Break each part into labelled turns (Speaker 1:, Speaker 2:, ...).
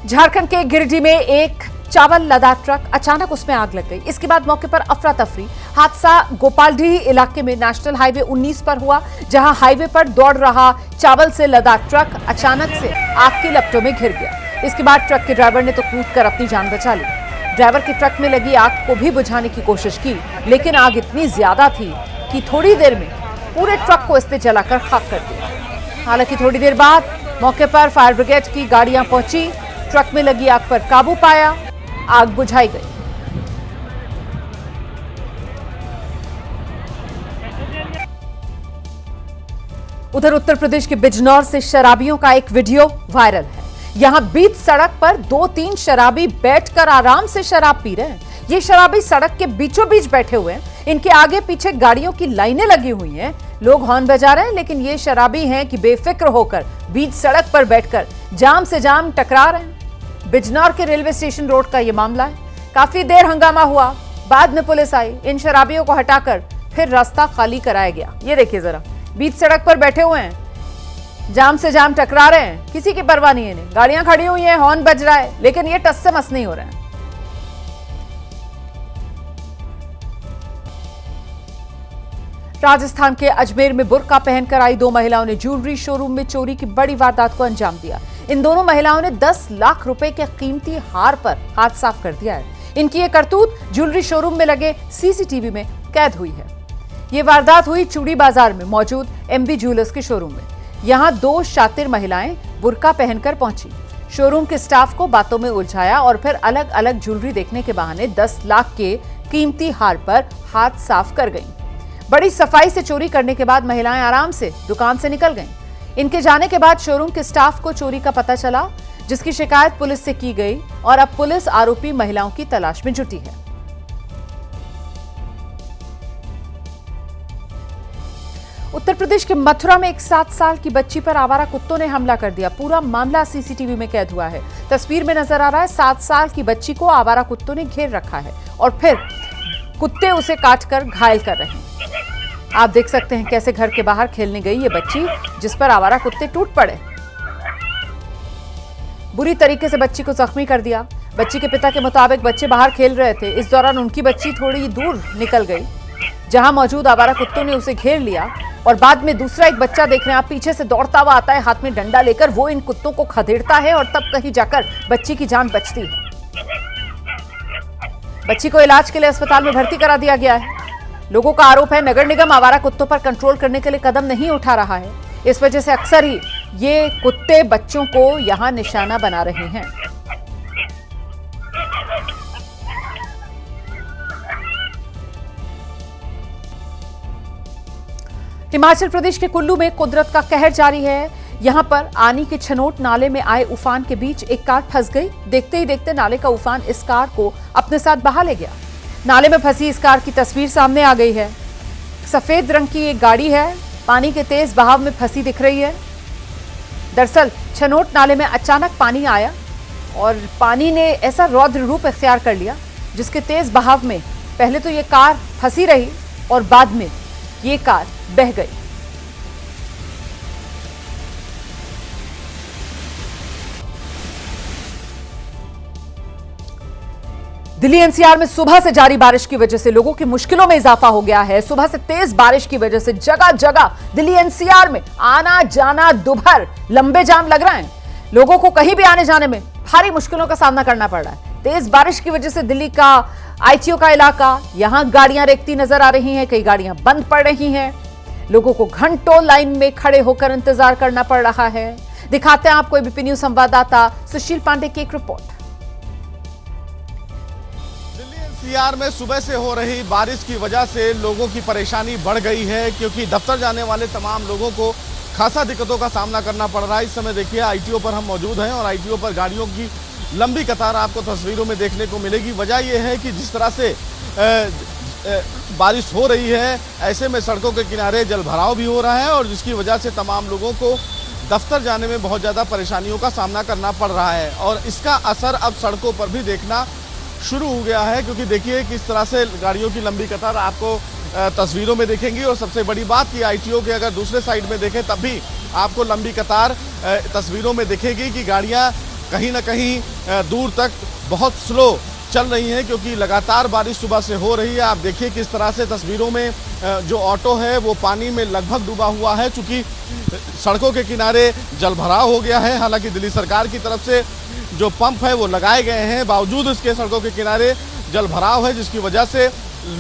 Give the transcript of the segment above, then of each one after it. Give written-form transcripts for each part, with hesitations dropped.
Speaker 1: झारखंड के गिरिडीह में एक चावल लदा ट्रक अचानक उसमें आग लग गई। इसके बाद मौके पर अफरा तफरी। हादसा गोपालडीह इलाके में नेशनल हाईवे 19 पर हुआ, जहां हाईवे पर दौड़ रहा चावल से लदा ट्रक अचानक से आग की लपटों में घिर गया। इसके बाद ट्रक के ड्राइवर ने तो कूदकर अपनी जान बचा ली। ड्राइवर के ट्रक में लगी आग को भी बुझाने की कोशिश की, लेकिन आग इतनी ज्यादा थी कि थोड़ी देर में पूरे ट्रक को इसने जलाकर खाक कर दिया। हालांकि थोड़ी देर बाद मौके पर फायर ब्रिगेड की गाड़ियां पहुंची, ट्रक में लगी आग पर काबू पाया, आग बुझाई गई। उधर उत्तर प्रदेश के बिजनौर से शराबियों का एक वीडियो वायरल है। यहां बीच सड़क पर 2-3 शराबी बैठकर आराम से शराब पी रहे हैं। ये शराबी सड़क के बीचों बीच बैठे हुए हैं। इनके आगे पीछे गाड़ियों की लाइनें लगी हुई हैं। लोग हॉर्न बजा रहे हैं, लेकिन ये शराबी हैं कि बेफिक्र होकर बीच सड़क पर बैठकर जाम से जाम टकरा रहे हैं। बिजनौर के रेलवे स्टेशन रोड का यह मामला है। काफी देर हंगामा हुआ, बाद में पुलिस आई। इन शराबियों को हटाकर फिर रास्ता खाली कराया गया। ये देखिए जरा, बीच सड़क पर बैठे हुए हैं, जाम से जाम टकरा रहे हैं, किसी की परवाह नहीं है इन्हें। गाड़ियां खड़ी हुई हैं, हॉर्न बज रहा है, लेकिन ये टस से मस नहीं हो रहे हैं। राजस्थान के अजमेर में बुर्का पहनकर आई 2 महिलाओं ने ज्वेलरी शोरूम में चोरी की बड़ी वारदात को अंजाम दिया। इन दोनों महिलाओं ने 10 लाख रुपए के कीमती हार पर हाथ साफ कर दिया है। इनकी ये करतूत ज्वेलरी शोरूम में लगे सीसीटीवी में कैद हुई है। ये वारदात हुई चूड़ी बाजार में मौजूद एमबी ज्वेलर्स के शोरूम में। यहां 2 शातिर महिलाएं बुर्का पहनकर पहुंची, शोरूम के स्टाफ को बातों में उलझाया और फिर अलग अलग ज्वेलरी देखने के बहाने 10 लाख के कीमती हार पर हाथ साफ कर गईं। बड़ी सफाई से चोरी करने के बाद महिलाएं आराम से दुकान से निकल गईं। इनके जाने के बाद शोरूम के स्टाफ को चोरी का पता चला, जिसकी शिकायत पुलिस से की गई और अब पुलिस आरोपी महिलाओं की तलाश में जुटी है। उत्तर प्रदेश के मथुरा में एक 7 साल की बच्ची पर आवारा कुत्तों ने हमला कर दिया। पूरा मामला सीसीटीवी में कैद हुआ है। तस्वीर में नजर आ रहा है 7 साल की बच्ची को आवारा कुत्तों ने घेर रखा है और फिर कुत्ते उसे काटकर घायल कर रहे हैं। आप देख सकते हैं कैसे घर के बाहर खेलने गई ये बच्ची, जिस पर आवारा कुत्ते टूट पड़े, बुरी तरीके से बच्ची को जख्मी कर दिया। बच्ची के पिता के मुताबिक बच्चे बाहर खेल रहे थे। इस दौरान उनकी बच्ची थोड़ी दूर निकल गई, जहां मौजूद आवारा कुत्तों ने उसे घेर लिया और बाद में दूसरा एक बच्चा देख रहे हैं आप, पीछे से दौड़ता हुआ आता है हाथ में डंडा लेकर। वो इन कुत्तों को खदेड़ता है और तब कहीं जाकर बच्ची की जान बचती है। बच्ची को इलाज के लिए अस्पताल में भर्ती करा दिया गया है। लोगों का आरोप है नगर निगम आवारा कुत्तों पर कंट्रोल करने के लिए कदम नहीं उठा रहा है। इस वजह से अक्सर ही ये कुत्ते बच्चों को यहां निशाना बना रहे हैं। हिमाचल प्रदेश के कुल्लू में कुदरत का कहर जारी है। यहां पर आनी के छनोट नाले में आए उफान के बीच एक कार फंस गई। देखते ही देखते नाले का उफान इस कार को अपने साथ बहा ले गया। नाले में फंसी इस कार की तस्वीर सामने आ गई है। सफेद रंग की एक गाड़ी है, पानी के तेज बहाव में फंसी दिख रही है। दरअसल छनोट नाले में अचानक पानी आया और पानी ने ऐसा रौद्र रूप इख्तियार कर लिया, जिसके तेज बहाव में पहले तो ये कार फंसी रही और बाद में ये कार बह गई। दिल्ली एनसीआर में सुबह से जारी बारिश की वजह से लोगों की मुश्किलों में इजाफा हो गया है। सुबह से तेज बारिश की वजह से जगह जगह दिल्ली एनसीआर में आना जाना दोपहर लंबे जाम लग रहे हैं। लोगों को कहीं भी आने जाने में भारी मुश्किलों का सामना करना पड़ रहा है। तेज बारिश की वजह से दिल्ली का आईटीओ का इलाका, यहां गाड़ियां रेंगती नजर आ रही हैं, कई गाड़ियां बंद पड़ रही हैं। लोगों को घंटों लाइन में खड़े होकर इंतजार करना पड़ रहा है। दिखाते हैं आपको एबीपी न्यूज संवाददाता सुशील पांडे की एक रिपोर्ट।
Speaker 2: एनसीआर में सुबह से हो रही बारिश की वजह से लोगों की परेशानी बढ़ गई है, क्योंकि दफ्तर जाने वाले तमाम लोगों को खासा दिक्कतों का सामना करना पड़ रहा है। इस समय देखिए आईटीओ पर हम मौजूद हैं और आईटीओ पर गाड़ियों की लंबी कतार आपको तस्वीरों में देखने को मिलेगी। वजह यह है कि जिस तरह से बारिश हो रही है, ऐसे में सड़कों के किनारे जलभराव भी हो रहा है और जिसकी वजह से तमाम लोगों को दफ्तर जाने में बहुत ज़्यादा परेशानियों का सामना करना पड़ रहा है। और इसका असर अब सड़कों पर भी देखना शुरू हो गया है, क्योंकि देखिए किस तरह से गाड़ियों की लंबी कतार आपको तस्वीरों में देखेंगी। और सबसे बड़ी बात कि आईटीओ के अगर दूसरे साइड में देखें तब भी आपको लंबी कतार तस्वीरों में दिखेगी कि गाड़ियां कहीं ना कहीं दूर तक बहुत स्लो चल रही हैं, क्योंकि लगातार बारिश सुबह से हो रही है। आप देखिए किस तरह से तस्वीरों में जो ऑटो है वो पानी में लगभग डूबा हुआ है, चूंकि सड़कों के किनारे जलभराव हो गया है। हालांकि दिल्ली सरकार की तरफ से जो पंप है वो लगाए गए हैं, बावजूद इसके सड़कों के किनारे जलभराव है, जिसकी वजह से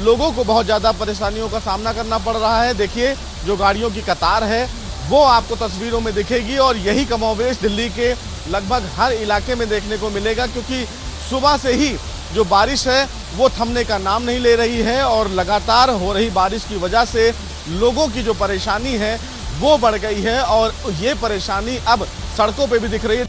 Speaker 2: लोगों को बहुत ज़्यादा परेशानियों का सामना करना पड़ रहा है। देखिए जो गाड़ियों की कतार है वो आपको तस्वीरों में दिखेगी, और यही कमोवेश दिल्ली के लगभग हर इलाके में देखने को मिलेगा, क्योंकि सुबह से ही जो बारिश है वो थमने का नाम नहीं ले रही है, और लगातार हो रही बारिश की वजह से लोगों की जो परेशानी है वो बढ़ गई है, और ये परेशानी अब सड़कों पे भी दिख रही है।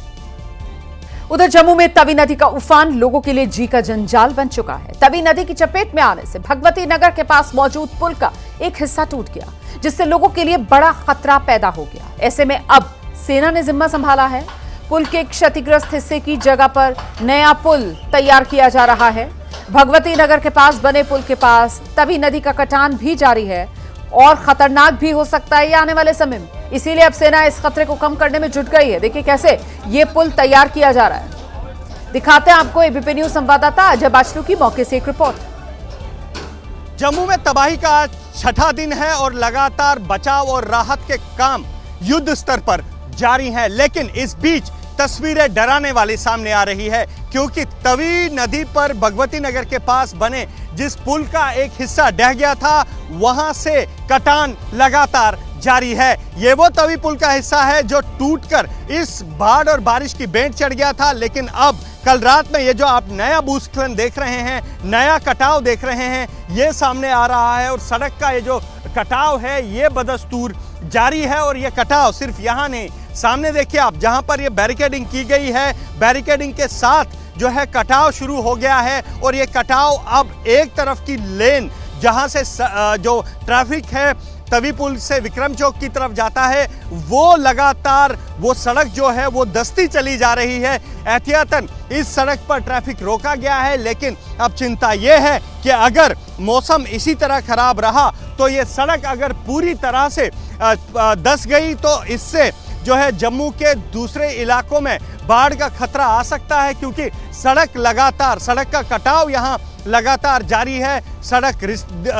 Speaker 1: उधर जम्मू में तवी नदी का उफान लोगों के लिए जी का जंजाल बन चुका है। तवी नदी की चपेट में आने से भगवती नगर के पास मौजूद पुल का एक हिस्सा टूट गया, जिससे लोगों के लिए बड़ा खतरा पैदा हो गया। ऐसे में अब सेना ने जिम्मा संभाला है। पुल के क्षतिग्रस्त हिस्से की जगह पर नया पुल तैयार किया जा रहा है। भगवती नगर के पास बने पुल के पास तवी नदी का कटान भी जारी है, और खतरनाक भी हो सकता है ये आने वाले समय में। इसीलिए अब सेना इस खतरे को कम करने में जुट गई है। देखिए कैसे ये पुल तैयार किया जा रहा है। दिखाते हैं आपको एबीपी न्यूज संवाददाता अजय बाचलू की मौके से एक रिपोर्ट।
Speaker 3: जम्मू में तबाही का छठा दिन है और लगातार बचाव और राहत के काम युद्ध स्तर पर जारी हैं, लेकिन इस बीच तस्वीरें डराने वाली सामने आ रही है, क्योंकि तवी नदी पर भगवती नगर के पास बने जिस पुल का एक हिस्सा ढह गया था, वहां से कटान लगातार जारी है। ये वो तवी पुल का हिस्सा है जो टूटकर इस बाढ़ और बारिश की भेंट चढ़ गया था, लेकिन अब कल रात में ये जो आप नया भूस्खलन देख रहे हैं, नया कटाव देख रहे हैं, ये सामने आ रहा है। और सड़क का ये जो कटाव है ये बदस्तूर जारी है, और ये कटाव सिर्फ यहाँ नहीं, सामने देखिए आप जहां पर ये बैरिकेडिंग की गई है, बैरिकेडिंग के साथ जो है कटाव शुरू हो गया है। और ये कटाव अब एक तरफ की लेन जहां से जो ट्रैफिक है तवी पुल से विक्रम चौक की तरफ जाता है, वो लगातार वो सड़क जो है वो दस्ती चली जा रही है। एहतियातन इस सड़क पर ट्रैफिक रोका गया है, लेकिन अब चिंता ये है कि अगर मौसम इसी तरह खराब रहा तो ये सड़क अगर पूरी तरह से धंस गई तो इससे जो है जम्मू के दूसरे इलाकों में बाढ़ का खतरा आ सकता है, क्योंकि सड़क का कटाव यहाँ लगातार जारी है। सड़क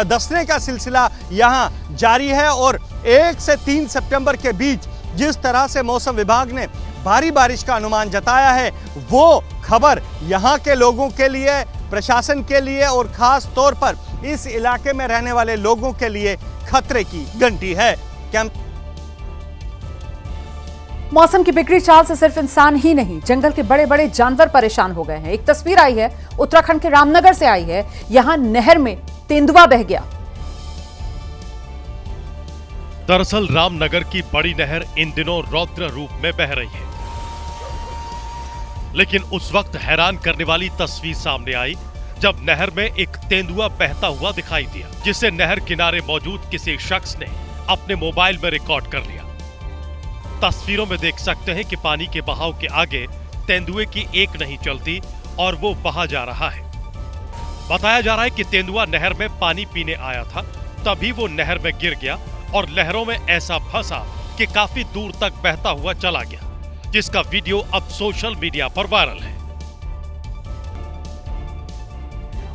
Speaker 3: धंसने का सिलसिला यहाँ जारी है, और 1 से 3 सितंबर के बीच जिस तरह से मौसम विभाग ने भारी बारिश का अनुमान जताया है, वो खबर यहाँ के लोगों के लिए, प्रशासन के लिए और खास तौर पर इस इलाके में रहने वाले लोगों के लिए खतरे की घंटी है।
Speaker 1: मौसम की बिगड़ी चाल से सिर्फ इंसान ही नहीं, जंगल के बड़े बड़े जानवर परेशान हो गए हैं। एक तस्वीर आई है उत्तराखंड के रामनगर से आई है। यहां नहर में तेंदुआ बह गया।
Speaker 4: दरअसल रामनगर की बड़ी नहर इन दिनों रौद्र रूप में बह रही है, लेकिन उस वक्त हैरान करने वाली तस्वीर सामने आई जब नहर में एक तेंदुआ बहता हुआ दिखाई दिया, जिसे नहर किनारे मौजूद किसी शख्स ने अपने मोबाइल में रिकॉर्ड कर लिया। तस्वीरों में देख सकते हैं कि पानी के बहाव के आगे तेंदुए की एक नहीं चलती और वो बहा जा रहा है। बताया जा रहा है कि तेंदुआ नहर में पानी पीने आया था, तभी वो नहर में गिर गया और लहरों में ऐसा फंसा कि काफी दूर तक बहता हुआ चला गया, जिसका वीडियो अब सोशल मीडिया पर वायरल है।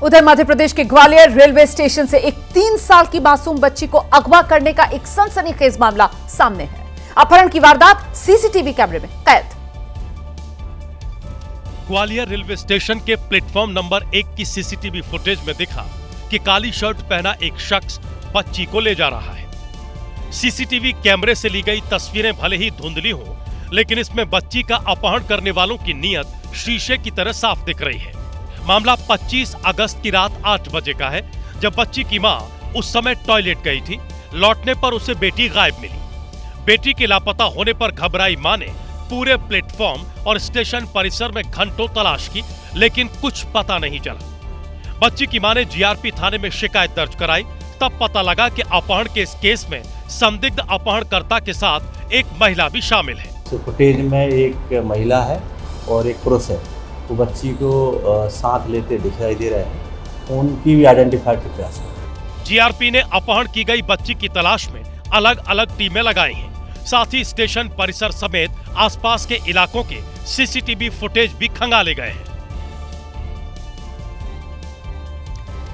Speaker 1: उधर मध्य प्रदेश के ग्वालियर रेलवे स्टेशन से एक 3 साल की मासूम बच्ची को अगवा करने का एक सनसनीखेज मामला सामने है। अपहरण की वारदात सीसीटीवी कैमरे में कैद।
Speaker 4: ग्वालियर रेलवे स्टेशन के प्लेटफॉर्म नंबर 1 की सीसीटीवी फुटेज में दिखा कि काली शर्ट पहना एक शख्स बच्ची को ले जा रहा है। सीसीटीवी कैमरे से ली गई तस्वीरें भले ही धुंधली हों, लेकिन इसमें बच्ची का अपहरण करने वालों की नीयत शीशे की तरह साफ दिख रही है। मामला 25 अगस्त की रात 8 बजे का है, जब बच्ची की मां उस समय टॉयलेट गई थी। लौटने पर उसे बेटी गायब मिली। बेटी के लापता होने पर घबराई मां ने पूरे प्लेटफॉर्म और स्टेशन परिसर में घंटों तलाश की, लेकिन कुछ पता नहीं चला। बच्ची की मां ने जीआरपी थाने में शिकायत दर्ज कराई। तब पता लगा कि अपहरण के इस केस में संदिग्ध अपहरणकर्ता के साथ एक महिला भी शामिल है।
Speaker 5: फुटेज में एक महिला है और एक पुरुष है, वो बच्ची को साथ लेते दिखाई दे रहे हैं। उनकी भी आइडेंटिफाई के प्रयास है।
Speaker 4: जीआरपी ने अपहरण की गई बच्ची की तलाश में अलग अलग टीमें लगाई हैं। साथ ही स्टेशन परिसर समेत आसपास के इलाकों के सीसीटीवी फुटेज भी खंगाले गए हैं।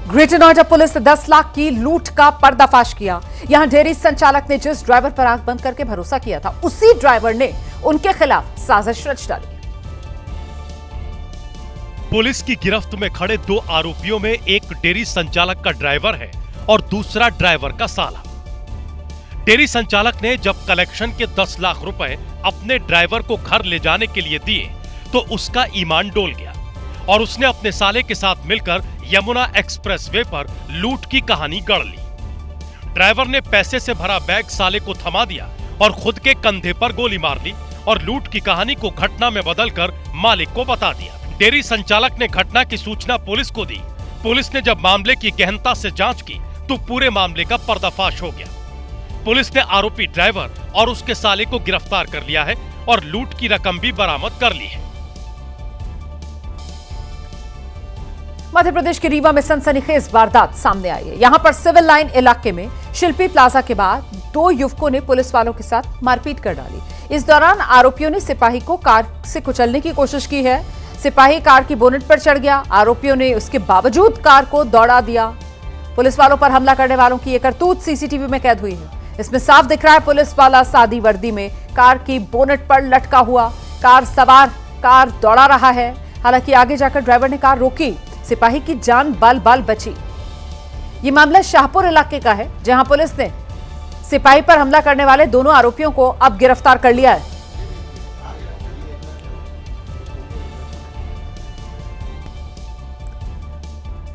Speaker 1: ग्रेटर नोएडा पुलिस ने 10 लाख की लूट का पर्दाफाश किया। यहां डेयरी संचालक ने जिस ड्राइवर पर आंख बंद करके भरोसा किया था, उसी ड्राइवर ने उनके खिलाफ साजिश रच डाली।
Speaker 4: पुलिस की गिरफ्त में खड़े 2 आरोपियों में एक डेयरी संचालक का ड्राइवर है और दूसरा ड्राइवर का साला। डेयरी संचालक ने जब कलेक्शन के 10 लाख रुपए अपने ड्राइवर को घर ले जाने के लिए दिए तो उसका ईमान डोल गया और उसने अपने साले के साथ मिलकर यमुना एक्सप्रेसवे पर लूट की कहानी गढ़ ली। ड्राइवर ने पैसे से भरा बैग साले को थमा दिया और खुद के कंधे पर गोली मार ली और लूट की कहानी को घटना में बदलकर मालिक को बता दिया। डेयरी संचालक ने घटना की सूचना पुलिस को दी। पुलिस ने जब मामले की गहनता से जांच की तो पूरे मामले का पर्दाफाश हो गया। पुलिस ने आरोपी ड्राइवर और उसके साले को गिरफ्तार कर लिया है और लूट की रकम भी बरामद कर ली है।
Speaker 1: मध्य प्रदेश के रीवा में सनसनीखेज वारदात सामने आई है। यहां पर सिविल लाइन इलाके में शिल्पी प्लाजा के बाद 2 युवकों ने पुलिस वालों के साथ मारपीट कर डाली। इस दौरान आरोपियों ने सिपाही को कार से कुचलने की कोशिश की है। सिपाही कार की बोनेट पर चढ़ गया। आरोपियों ने उसके बावजूद कार को दौड़ा दिया। पुलिस वालों पर हमला करने वालों की यह करतूत सीसीटीवी में कैद हुई है। इसमें साफ दिख रहा है पुलिस वाला सादी वर्दी में कार की बोनेट पर लटका हुआ कार सवार कार दौड़ा रहा है। हालांकि आगे जाकर ड्राइवर ने कार रोकी, सिपाही की जान बाल बाल बची। ये मामला शाहपुर इलाके का है, जहां पुलिस ने सिपाही पर हमला करने वाले दोनों आरोपियों को अब गिरफ्तार कर लिया है।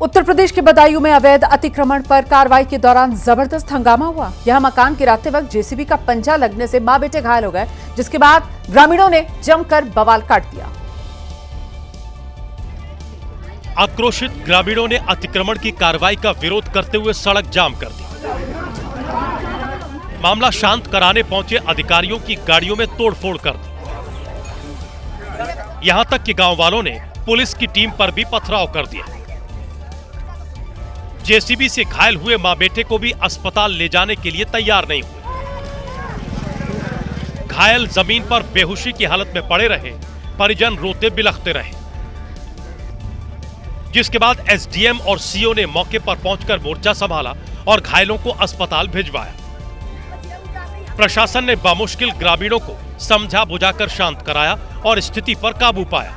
Speaker 1: उत्तर प्रदेश के बदायूं में अवैध अतिक्रमण पर कार्रवाई के दौरान जबरदस्त हंगामा हुआ। यहां मकान गिराते वक्त जेसीबी का पंजा लगने से मां बेटे घायल हो गए, जिसके बाद ग्रामीणों ने जमकर बवाल काट दिया।
Speaker 4: आक्रोशित ग्रामीणों ने अतिक्रमण की कार्रवाई का विरोध करते हुए सड़क जाम कर दी। मामला शांत कराने पहुंचे अधिकारियों की गाड़ियों में तोड़फोड़ कर दी। यहां तक कि गांव वालों ने पुलिस की टीम पर भी पथराव कर दिया। जेसीबी से घायल हुए मां बेटे को भी अस्पताल ले जाने के लिए तैयार नहीं हुए। घायल जमीन पर बेहोशी की हालत में पड़े रहे, परिजन रोते बिलखते रहे। जिसके बाद एसडीएम और सीओ ने मौके पर पहुंचकर मोर्चा संभाला और घायलों को अस्पताल भिजवाया। प्रशासन ने बामुश्किल ग्रामीणों को समझा बुझाकर शांत कराया और स्थिति पर काबू पाया।